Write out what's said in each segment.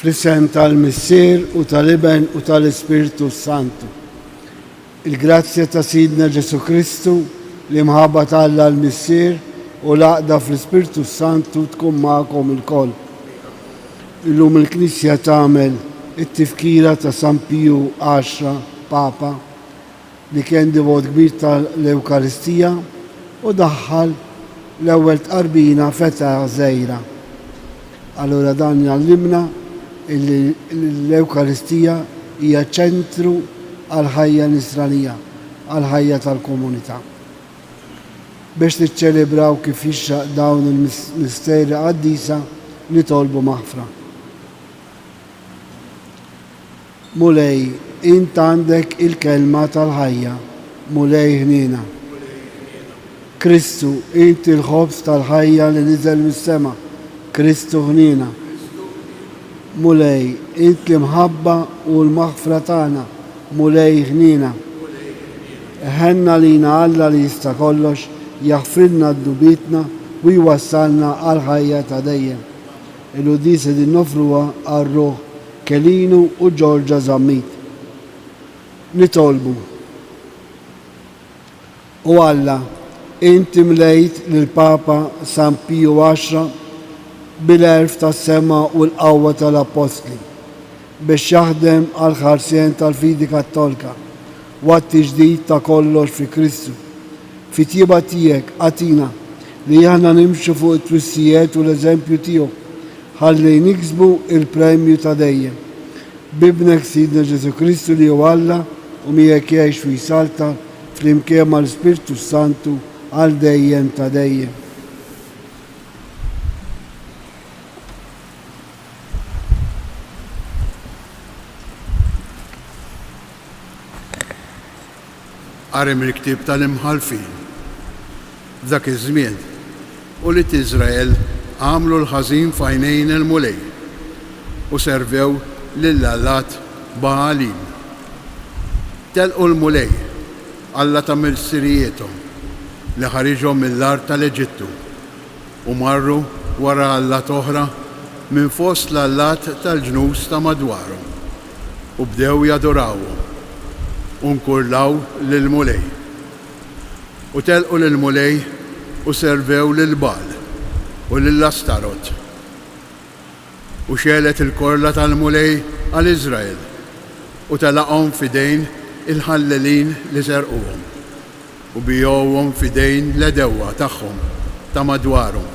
fl-isem tal-Missier u tal-Iben u tal-Ispiritu Santu. Il-grazzja ta' Sidna Ġesu Kristu li mħabba tal-Alla l-Missier u l-għaqda fl-Ispiritu Santu tkun magħkom il-koll. Illum il-Knisja tagħmel it-tifkira ta' San Piju 10 Papa li kien divot kbir tal-Ewkaristija u daħħal l-ewwel tqarbina feta żgħira. Allura dan jgħallimna l-Ewkaristija hija ċentru għal-ħajja nisranija, għal-ħajja tal-komunità. Biex niċċelebraw kif jixraq dawn il-misteri qaddisa nitolbu maħfra. Mulej, int għandek il-kelma tal-ħajja, mulej ħnina. Kristu, int il-ħobż tal-ħajja li niżel mis-sema, Kristu ħnina. Mulej, int l-imħabba u l-maħfra tagħna, mulej ħnina. Ħenna lina Alla li jista' kollox, jaħfrilna d-dubitna u jwassalna għal-ħajja ta' dejjem. Il-udisa din nofruha għar-Ruħ Kelinu u Ġorġa Zammit. Nitolbu. U Alla, inti mlejt lill-Papa San Piju 10 bil-erf tas-sema u l-qawwa tal-Apostli biex jaħdem għal ħarsien tal-fidi Kattolika u għat-tiġdid ta' kollox fi Kristu. Fit-tjieba tiegħek għatina li aħna nimxu fuq it-twissijiet u l-eżempju tiegħu ħalli niksbu il-premju ta' dejjem. Bibnek Sidna Ġesu Kristu li hu Alla u miegħek jgħix fi salta flimkien mal-Ispiritu Santu għal dejjem ta' dejjem. Għarem il-ktib tal-imħalfin. F'dak iż-żmien u li Iżrael għamlu l-ħażin f'għajnejn il-mulej u servew lill-allat Baalim. Telqu l-mulej Alla ta' mill-sirietom li ħariġhom mill-art tal-Eġittu u marru wara allat oħra minn fost l-allat tal-ġnus ta' madwarhom u bdew jadorawhom u nkurlaw lill-mulej. U telqu lill-mulej u servew lill-Baal u lill-Astarot. U xelet il-korla tal-mulej għal-Iżrael u telaqhom fidejn il-ħallelin li serquhom u bijowhom fidejn l-edewwa tagħhom ta' madwarhom.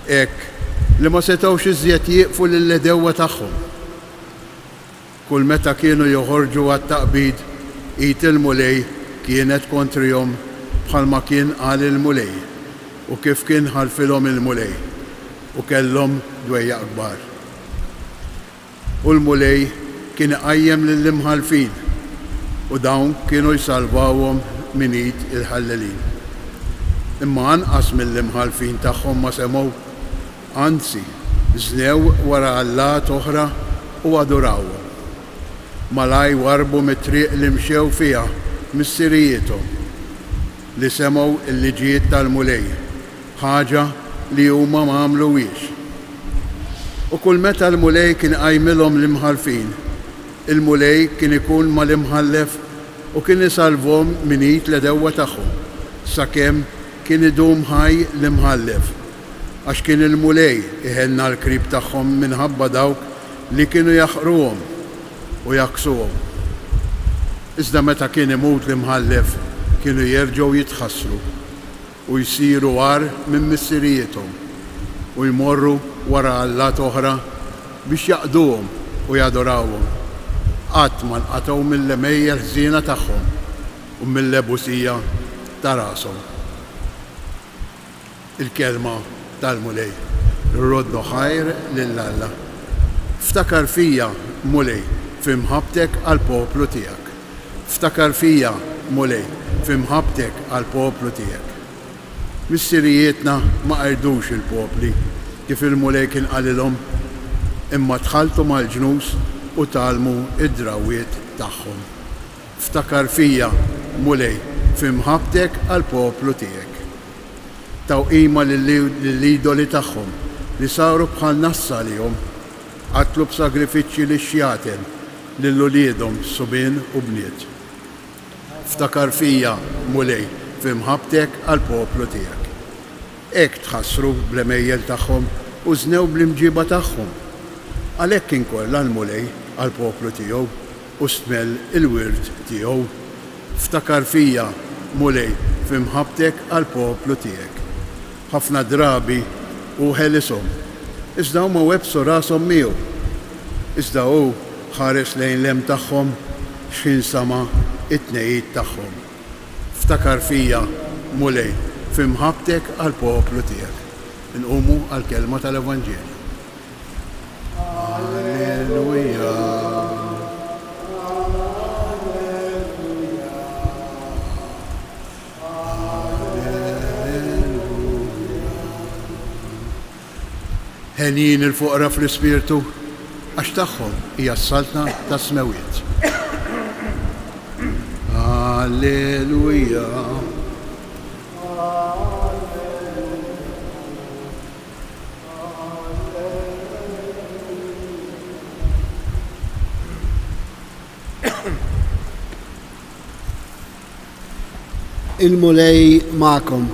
Hekk li ma setgħux iżjed jieqfu lill-edewwa tagħhom. Kull meta kienu joħorġu għat-taqbid id il-mulej kienet kontrihom bħalma kien qal il-mulej u kif kien ħalfilhom il-mulej u kellhom dwejja kbar. U l-mulej kien iqajjem lill-imħalfin u dawn kienu jsalvawhom min id il-ħallelin. Imma anqas mill-imħalfin tagħhom ma semgħu, anzi żnew wara allat oħra u adorawhom. Malaj warbu mit-triq li mxew fiha mis-sirietom li semgħu l-liġijiet tal-mulej, ħaġa li huma ma għamluwiex. U kull meta l-mulej kien qajmilhom l-imħalfin, il-mulej kien ikun mal-imħallef u kien isalvhom min id l-edewwa tagħhom sakemm kien idum ħaj l-imħallef għax kien il-mulej iħenna l-krib tagħhom minħabba dawk li kienu jaħqruhom u jaksuhom. Iżda meta kien imut l-imħallef kienu jerġgħu jitħassru u jsiru għar minn missirietom u jmorru wara allat oħra biex jaqduhom u jadorawhom. Qatt ma nqatgħu mill-lemejja l-ħżiena tagħhom u mill-lebusija ta' rashom. Il-kelma tal-mulej. Rodnu ħajr lill-Alla. Ftakar fija, mulej, f'imħabtek għall-poplu tiegħek. Ftakar fija, mulej, f'imħabtek għall-poplu tiegħek. Missirijietna ma qerdux il-popli kif il-mulej kien qalilhom imma dħaltu mal-ġnus u talmu id-drawiet tagħhom. Ftakar fija, mulej, f'imħabtek għall-poplu tiegħek. Taw qima lill-idoli tagħhom li saru bħal nassa lihom qatlu b'sagrifiċċji lix-xjaten lil uliedhom subien u bniet. Ftakar fija mulej f'imħabtek għall-poplu tiegħek. Hekk tħassru bl-emejjel tagħhom u żnew bl-imġiba tagħhom. Għalhekk inkoll għall-mulej għall-poplu tiegħu u stmel il-wirt tiegħu. Ftakar fija mulej f'imħabtek għall-poplu tiegħek. Ħafna drabi u ħelishom, iżda huma websu rashom miegħu. Iżda hu ħares lejn l-hemm tagħhom x'in sama it-tnejjid tagħhom. Ftakar fija mulej f'imħabtek għall-poplu tiegħek. Inqumu għall-kelma tal-Evanġelju. Alleluja. Ħenjin il-fuqra fl-ispirtu, għax tagħhom hija s-saltna tas-smewiet. Alleluja. Il-mulej ma'kom.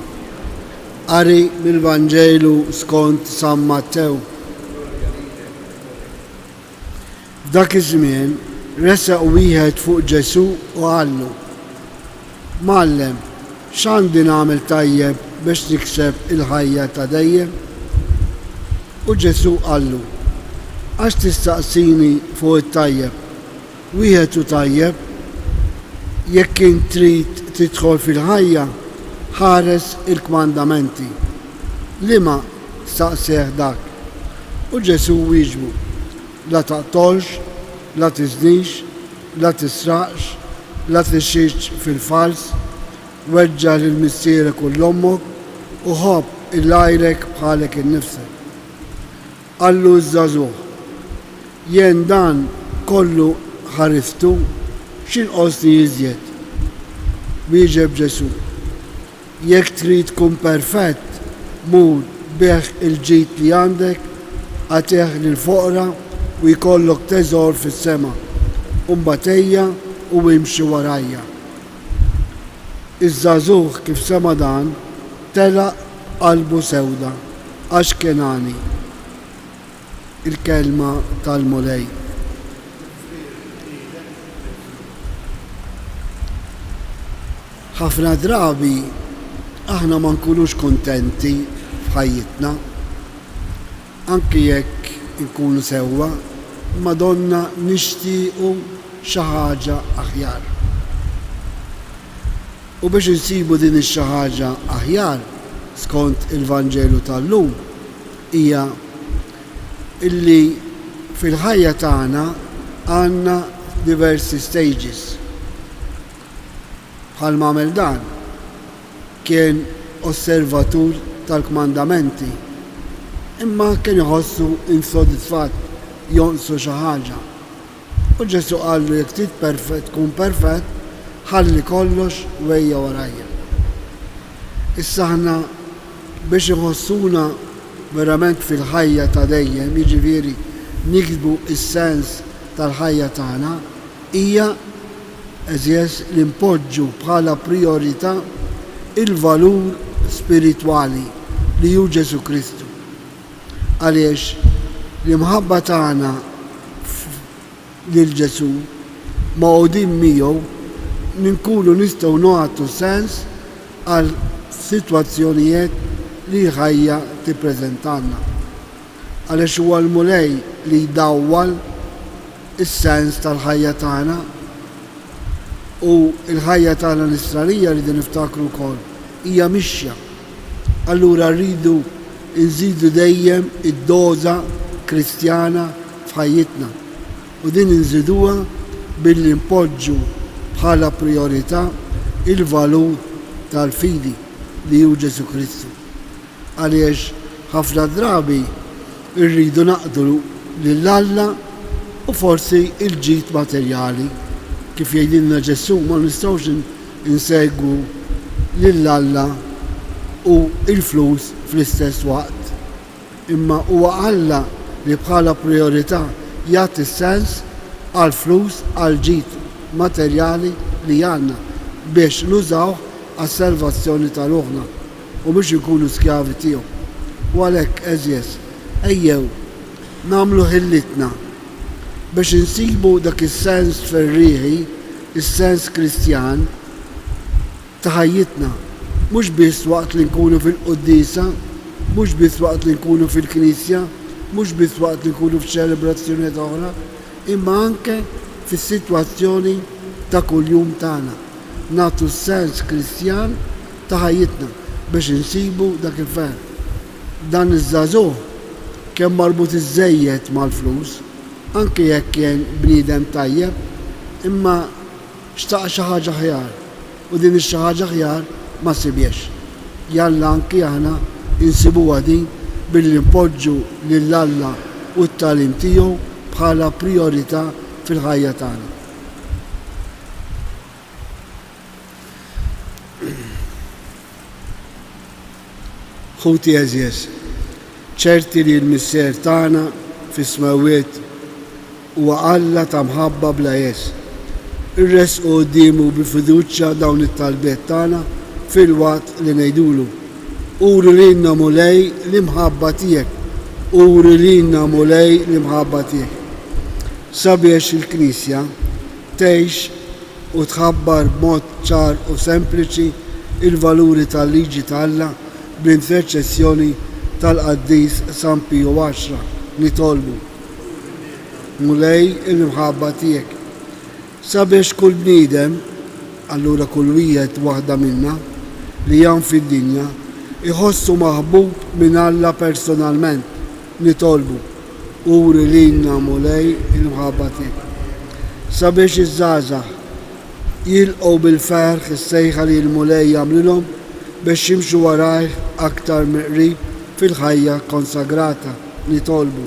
Qari mill-Vanġelu skont San Mattew. F'dak iż-żmien resaq wieħed fuq Ġesu u għallu: Mallem, x'għandi nagħmel tajjeb biex nikseb il-ħajja ta' dejjem? U Ġesu qallu: Għax tistaqsini fuq it-tajjeb? Wieħed hu tajjeb, jekk int trid tidħol fil-ħajja, ħares il-kmandamenti. Liema staqseh dak? U Ġesu wieġbu: La taqtolx, la tiżnix, la tisraqx, la tixxix fil-fals, weġġa' lil missierek u l-ommok u ħobb il-għajrek bħalek innifsek. Qallu ż-żagħżugħ: Jien dan kollu ħariftu, x'inqosni iżjed? Wieġeb Ġesu: Jekk trid tkun perfett, mur beħ il-ġid li għandek, għatih lill-foqra u jkollok teżor fis-sema, u mbagħad u imxi warajja. Iż-żagħżugħ kif sema dan, telaq qalbu sewda għax kien għani. Il-kelma tal-mulej. Ħafna drabi aħna ma nkunux kontenti f'ħajjitna, anki jekk inkunu sewwa, Madonna nixtiequ xi ħaġa aħjar. U biex insibu din ix-xi ħaġa aħjar skont il-Vanġelu tal-lum hija illi fil-ħajja tagħna għandna diversi stages. Bħal m'għamel dan kien osservatur tal-kmandamenti, imma kien iħossu insodisfatt, jonqsu xi ħaġa. U Ġesu qallu: Jekk trid tkun perfett, ħalli kollox wejja warajja. Issa aħna biex iħossuna verament fil-ħajja ta' dejjem, jiġifieri niksbu s-sens tal-ħajja tagħna, hija eżjes li npoġġu bħala priorità il-valur spiritwali li hu Ġesu Kristu. Għaliex l-imħabba tagħna lil Ġesu mawqudin miegħu ninkunu nistgħu nagħtu sens għal sitwazzjonijiet li l-ħajja tippreżentalna. Għaliex huwa l-mulej li jdawwal is-sens tal-ħajja tagħna u l-ħajja tagħna l-Istralija li niftakru wkoll hija mixja. Allura rridu nżidu dejjem id-doża Kristjana f'ħajjitna u din inżiduha billi npoġġu bħala priorità il-valur tal-fidi li hu Ġesu Kristu. Għaliex ħafna drabi rridu naqdu lill-Alla u forsi il-ġid materjali. Kif jgħidilna Ġesu, ma nistgħux insegwu lill-Alla u il-flus fl-istess waqt. Imma huwa Alla li bħala priorità jagħti sens għal flus għal ġid materjali li għandna biex nużaw għas-salvazzjoni tal-ruħna u biex ikunu skjavi tiegħu. U għalhekk eżjes ejjew nagħmlu ħillitna biex insibu dak is-sens ferrieħi, is-sens Kristjan ta' ħajjitna, mhux biss waqt li nkunu fil-qudiesa, mhux biss waqt li nkunu fil-Knisja, mhux biss waqt li nkunu f'ċelebrazzjonijiet oħra, imma anke fis-sitwazzjoni ta' kuljum tagħna. Nagħtu s-sens Kristjan ta' ħajjitna biex insibu dak il-fer. Dan iż-żagħżugħ kemm marbut iż-żejjed mal-flus, anke jekk kien bniedem tajjeb, imma xtaq xi ħaġa ħjar u din ix-xi ħaġa ħjar ma sibiex. Jalla anki aħna insibuha din billi npoġġu lil Alla u t-tagħlim tiegħu bħala prijorità fil-ħajja tagħna. Ħuti eżjes, ċerti li l-missier tagħna fis-smawiet huwa Alla ta' mħabba bla jes. Irresqu qudiemu bifiduċja dawn it-talbiet tagħna fil-waqt li ngħidulu. Uri lilna mulej l-imħabba tiegħek, uri lilna mulej l-imħabba tiegħek. Sabiex il-Knisja tgħix u tħabbar b'mod ċar u sempliċi il-valuri tal-liġi ta' bl-interċessjoni tal-Qaddis San Pio X nitolbu. Mulej il-imħabba tiegħek. Sabiex kull bniedem, allura kull wieħed waħda minna li jan fid-dinja iħossu maħbub minn Alla personalment nitolbu. Uri lilna mulej il-imħabba tiegħek. Sabiex iż-żgħażagħ jilqgħu bil-ferħ is-sejħa li l-mulej jagħmlilhom biex jimxu warajh aktar miqrib fil-ħajja konsagrata nitolbu.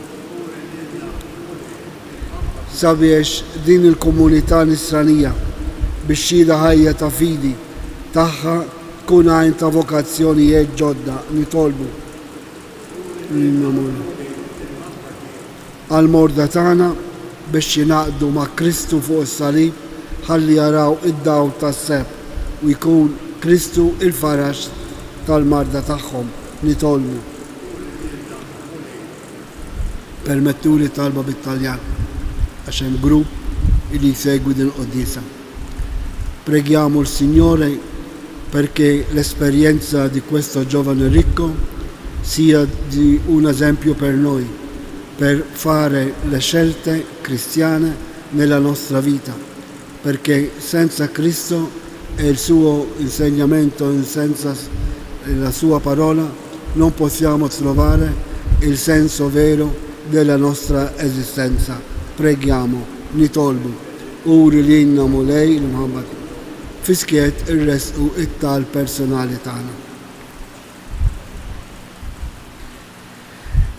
Sabiex din il-komunità nisranija biex xhieda ħajja ta' fidi tagħha tkun għajn ta' vokazzjonijiet ġodda nitolbu. Għal-morda tagħna biex jingħaqdu ma' Kristu fuq is-salib ħalli jaraw id-dawl tas-seb u jkun Kristu il-farax tal-marda tagħhom nitolbu. Permettuli talba bit-Taljan għax hemm grupp li jsegwi din il-quddiesa. Preghiamo il Signore perché l'esperienza di questo giovane ricco sia di un esempio per noi, per fare le scelte cristiane nella nostra vita, perché senza Cristo e il suo insegnamento, senza la sua parola, non possiamo trovare il senso vero della nostra esistenza. Preghiamo, nitolbu, uri lilna mulej l-Muhammad, fiskiet irresqu it-tal personali tagħna.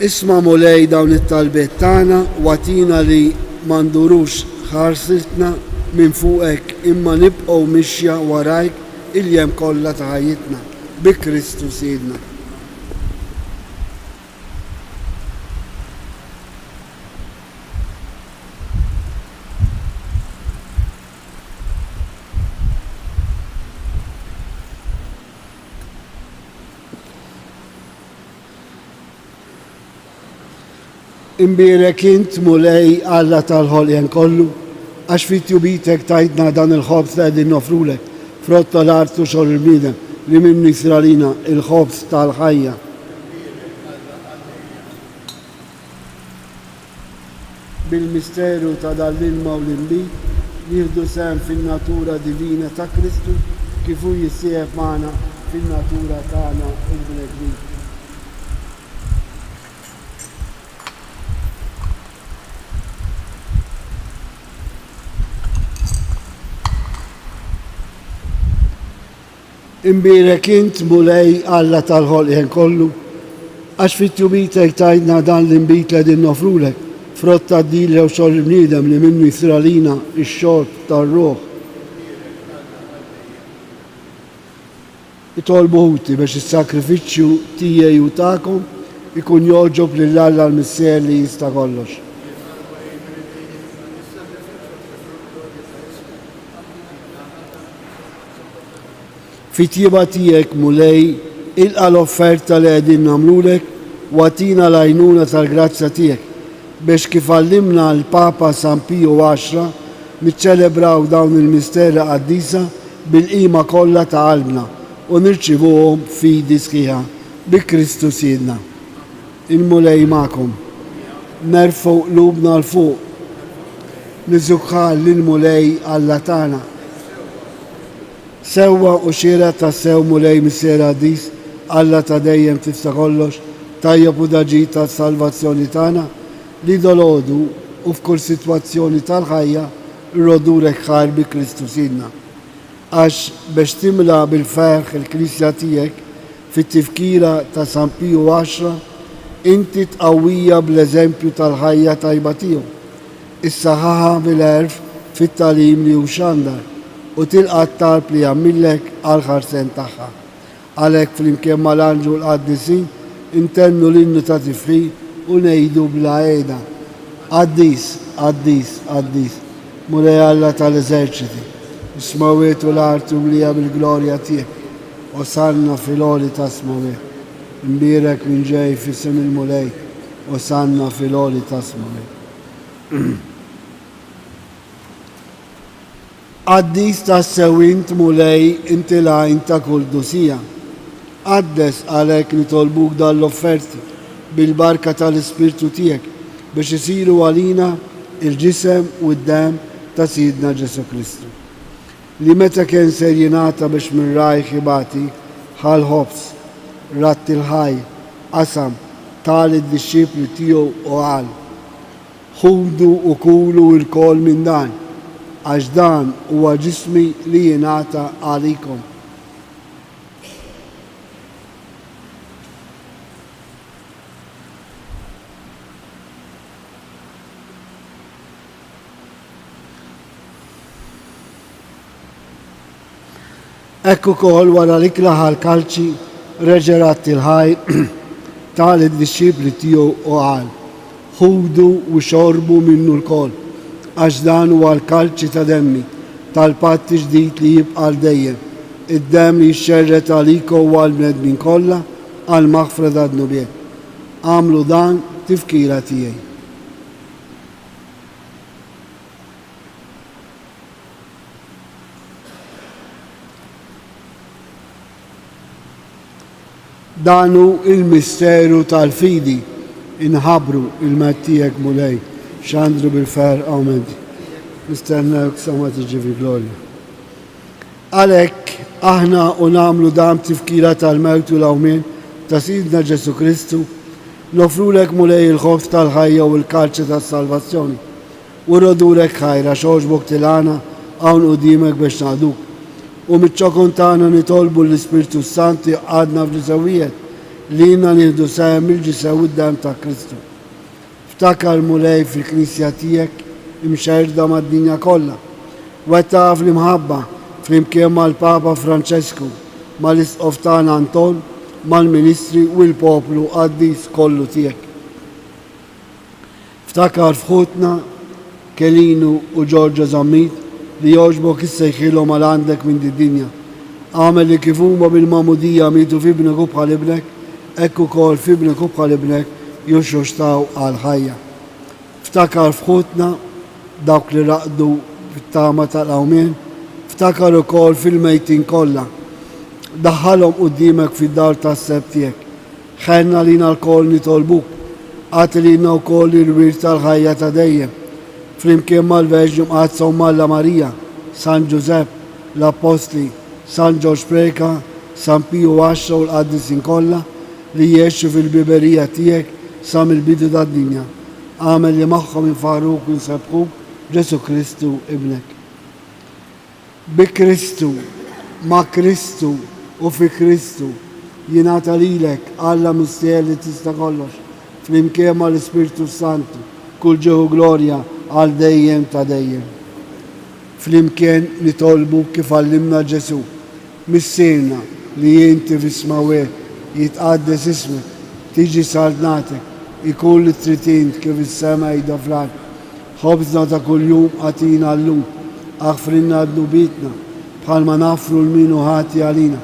Isma' mulej dawn it-talbiet tagħna watina li mandurux ħarsitna minn fuqek imma nibqgħu mixja warajk il-jem kollha ta' ħajjitna bi Kristu Sidna. Imbierek int mulej Alla tal-ħolqien kollu, għax fit-tjubitek tajtna dan il-ħobs li qegħdin nofrulek, frott tal-art u xogħol il-bniedem li minnu jisralina il-ħobs tal-ħajja. Bil-misteru ta' dal-ilma u l-imbit jieħdu sehem fin-natura divina ta' Kristu kif hu jissieħeb magħna fin-natura tagħna il-bnedmin. Imbierek int mulej Alla tal-ħolqien kollu, għax fit-tjubitek tajtna dan l-imbit li qegħdin nofrulek, frott tad-dili u xogħol il-bniedem li minnu jisralina x-xogħol tar-ruħ. Itolbu ħuti biex is-sakrifiċċju tiegħi u tagħkom ikun joġob lill-Alla l-missier li jista' kollox. Fit-tjieba tiegħek mulej ilqa l-offerta li qegħdin nagħmlulek u għatina l-għajnuna tal-grazzja tiegħek biex kif għallimna l-Papa San Pio X niċċelebraw dawn il-misteri qaddisa bil-qima kollha ta' qalbna u nirċivuhom fidi sħiħa bi Kristu Sidna. Il-mulej magħkom. Nerfgħu qlubna l-fuq. Niżukħal lill-mulej Alla tagħna. Sewwa u xira ta' sew mulej missier qaddis Alla ta' dejjem tista' kollox tajjeb u daġi ta' salvazzjoni tagħna li dolodu u f'kull sitwazzjoni tal-ħajja rrodurek ħar bi Kristu Sidna. Għax biex timla bil-ferħ il-Knisja tiegħek fit-tifkira ta' San Pio X inti tqawwija bl-eżempju tal-ħajja tajba tiegħu. Issaħħaha bil-erf fit-tagħlim li hu xandar u tilqa' t-talb li jagħmillek għall-ħarsien tagħha. Għalhekk flimkien mal-anġu l-qaddisin intennu l-innu ta' tifħir u ngħidu bla għeda. Qaddis, qaddis, qaddis, mulej Alla tal-eżerċiti, ismawiet u l-arti u mlija bil-glorja tiegħek, osanna fil-oli ta' smawiet. Imbierek minn ġej f'isem il-mulej, osanna fil-oli ta' smawiet. Qaddis ta' sewint mulej inti lajn ta' kull dusija. Qaddes għalhekk nitolbuk dal-offerti bil-barka tal-Ispirtu tiegħek biex isiru għalina il-ġisem u d-dem ta' Sidna Ġesu Kristu. Li meta kien ser jingħata biex minn rajh ibati ħal ħobs, ratti l-ħaj, qasam, tal id-disċipli tiegħu u qal. Ħudu u kulu l-kol minn dan, għax dan huwa ġismi li jingħata għalikom. Ekku kol wara li klaħa l-kalċi reġerat il-ħaj tal id-disċipli tiegħu u qal. Ħudu u xorbu minnu l-kol, għax dan huwa l-kalċi ta' demmi tal-patti ġdid li jibqa' dejjem. Id-demm li jxerret għalikom u għall-bnedmin kollha għal maħfra ta' dnubiet. Għamlu dan tifkira tiegħi. Danu il-misteru tal-fidi inħabru il-mattijek mulej xandru bil-fer għawmenti. Nistennawk sama tiġi fi glorja. Għalek aħna u namlu dam tifkira tal-mewt u l-għawmin ta' Sidna Ġesu Kristu nofrulek mulej il-ħof tal-ħajja u l-kalċa tal-salvazzjoni u rodurek ħajra xoġbok tilana għawn u dimek biex naħduk. U mitċokon tagħna nitolbu l-Ispirtu Santi għadna fl-ġisawijiet li jina nieħdu sehem il-ġisew id-dem ta' Kristu. Ftakar mulej fil-Knisja tiegħek imxerda mad-dinja kollha. Wettaq fl-imħabba flimkien mal-Papa Franċesku, mal-Isqof tagħna Anton, mal-Ministri u l-poplu qaddis kollu tiegħek. Ftakar f'ħutna Kelinu u Ġorġo Zammit li joġbok issejħilhom għal għandek minn di-dinja. Għamel li kif huma bil-mamudija mitu f'ibnek u bħal ibnek, ekku kol f'ibnek u bħal ibnek juxxuxtaw għal ħajja. Ftakar f'ħutna dawk li raqdu fit-tama tal-qawmien, ftakar ukoll fil-mejtin kollha. Daħħalhom quddiemek fid-dar tas-seb tiegħek. Ħenna lina l-kol nitolbuk, għati lina wkoll il-wir tal-ħajja ta' dejjem. Flimkien mal-Verġi Mqazza u Malla Marija, San Giuseppe, l-Apostli, San Ġorġ Preka, San Pio X u l-qaddisin kollha li jgħixu fil-biberija tiegħek sa mill-bidu tad-dinja. Għamel li magħhom infarruk u nsebħuk Ġesu Kristu ibnek. Bi Kristu, ma' Kristu u fi Kristu jingħata lilek Alla mistier li tista' kollox flimkien mal-Ispirtu Santu kull ġeħu glorja għal dejjem ta' dejjem. Flimkien nitolbu kif għallimna Ġesu, missirna li jinti f'ismawiet jitqaddes ismek, tiġi salnatek, ikun li tritin kif is-sema jida fl-ard. Ħobżna ta' kuljum għatina l-lum, aħfrinna d-nubitna, bħalma nafru l-minu ħati għalina,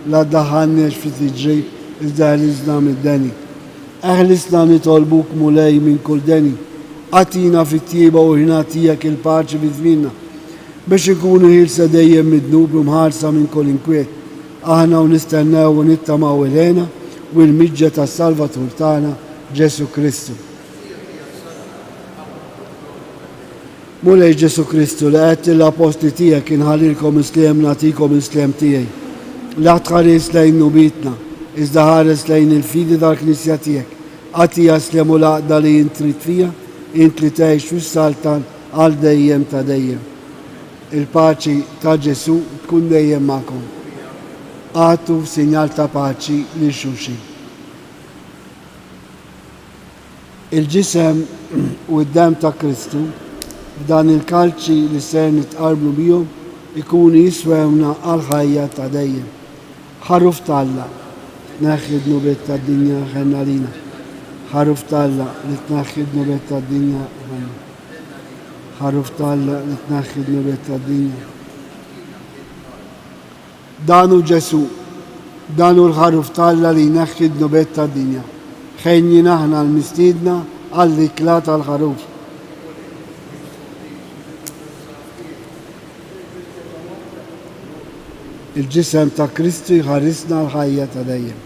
la daħannex fi tiġri, iżdaħlizna mid-deni. Eħlisna nitolbuk mulej minn kull deni, għatina fit-tieba u ħina tijak il-paċi fi żminna, biex ikunu ħilsa dejjem mid-dnub u mħarsa minn kull inkwiet. Aħna u nistennew u nittamaw il-ħena u l-miġġa tas-Salvatur tagħna Ġesu Kristu. Mulej Ġesu Kristu li għedt l-apostli tiegħek inħallilkom isliem nagħtikom isliem tiegħi. La tħares lejn nubitna, iżda ħares lejn il-fidi tal-Knisja tiegħek. Għatija slem u laqda li intrid fija, int li tgħix fis-saltan għal dejjem ta' dejjem. Il-paċi ta' Ġesu tkun dejjem magħkom. Għatu sinjal ta' paċi li xulxin. Il-ġisem u d-dem ta' Kristu f'dan il-kalċi li ser nitqarblu bihom ikunu jiswewna għal-ħajja ta' dejjem. Ħaruf talla tneħħi d-nubet ta' dinja ħenna lina. Ħaruf talla li tneħħi d-nubet ta' dinja ħenna. Ħaruf talla li tneħħi d-nubet ta' dinja. Danu Ġesu, danu l-ħaruf talla li jneħħi d-nubet ta' dinja. Ħenji naħna l-mistidna għall-ikla tal-ħaruf. Il-ġisem ta' Kristu jħarisna l-ħajja ta' dejjem.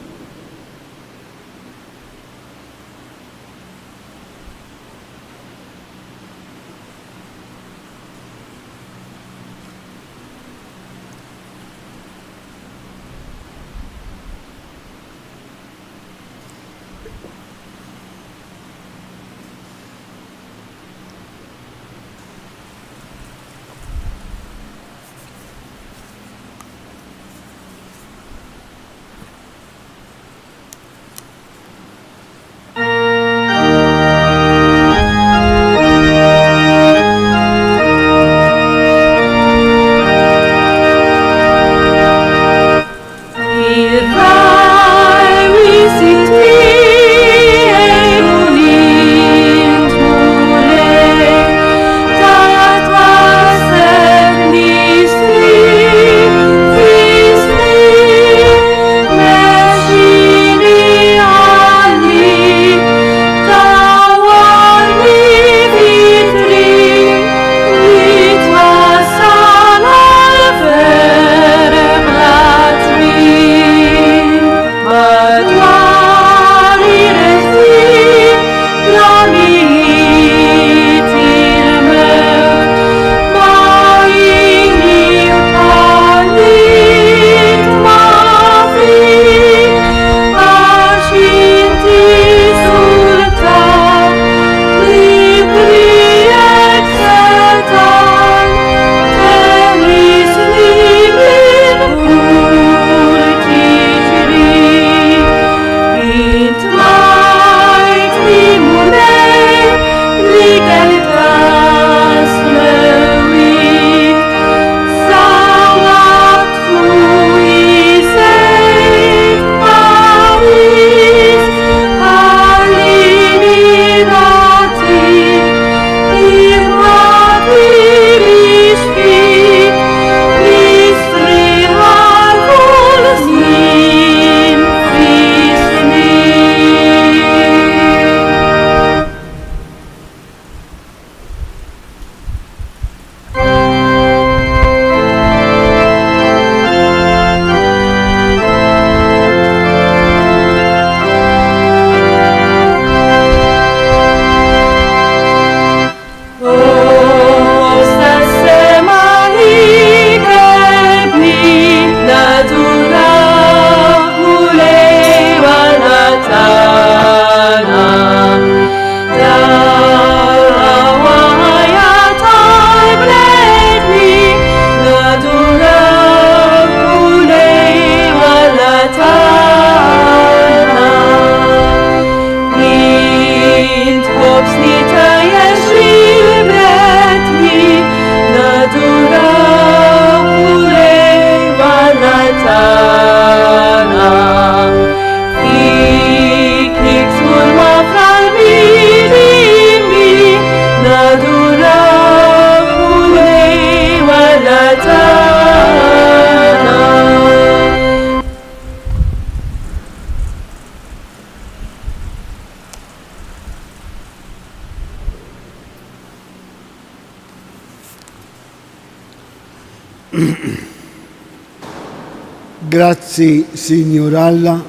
Grazzi, Signor Alla,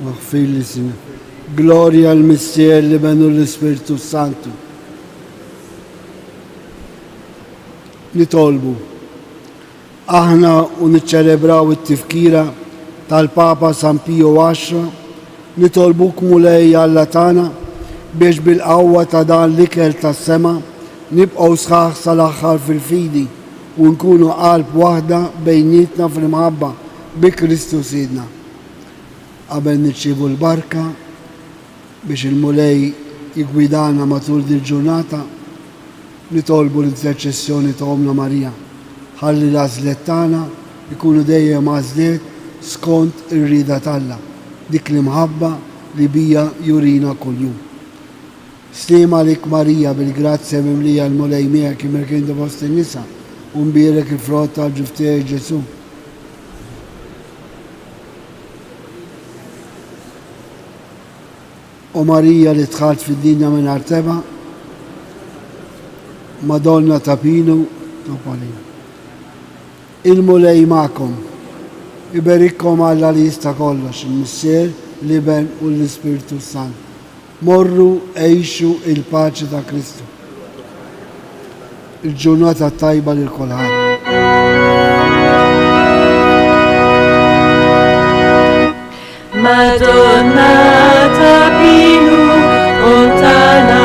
واغفر لي Signor. Gloria al Messie, l'Ebenu l-Spiritu Santu. Nitolbu. Aħna u niċċelebraw it-tifkira tal-Papa San Pio X, nitolbuk mulej Alla tagħna biex bil-qawwa ta' dan l-ikel tas-sema nibqgħu sħaħ sal-aħħar fil-fidi u nkunu qalb waħda bejnietna fil-mħabba bi Kristu Sidna. Qabel nirċievu l-barka biex il-mulej jigwidana matul din il-ġurnata, nitolbu l-interċessjoni ta' Omna Marija ħalli l-għażliet tagħna jkunu dejjem għażliet skont ir-rieda tagħha, dik l-imħabba li bija jurina kuljum. Slima lik Marija bil-grazzja mimlija l-mulej miegħek immerkin fost in-nisa u mbierek il-frott tal-ġuf tiegħek Ġesu. U Marija li tħalt fid-dinja mingħajr teba, Madonna ta' Pinu, il-mulej ma'kom, iberikkom Alla li jista' kollox, il-Missier, l-Iben u l-Ispiritu Sant. Morru għejxu il-paċi ta' Kristu. Il-ġurnata tajba lil kulħadd. Madonna ta' Pinu, lontana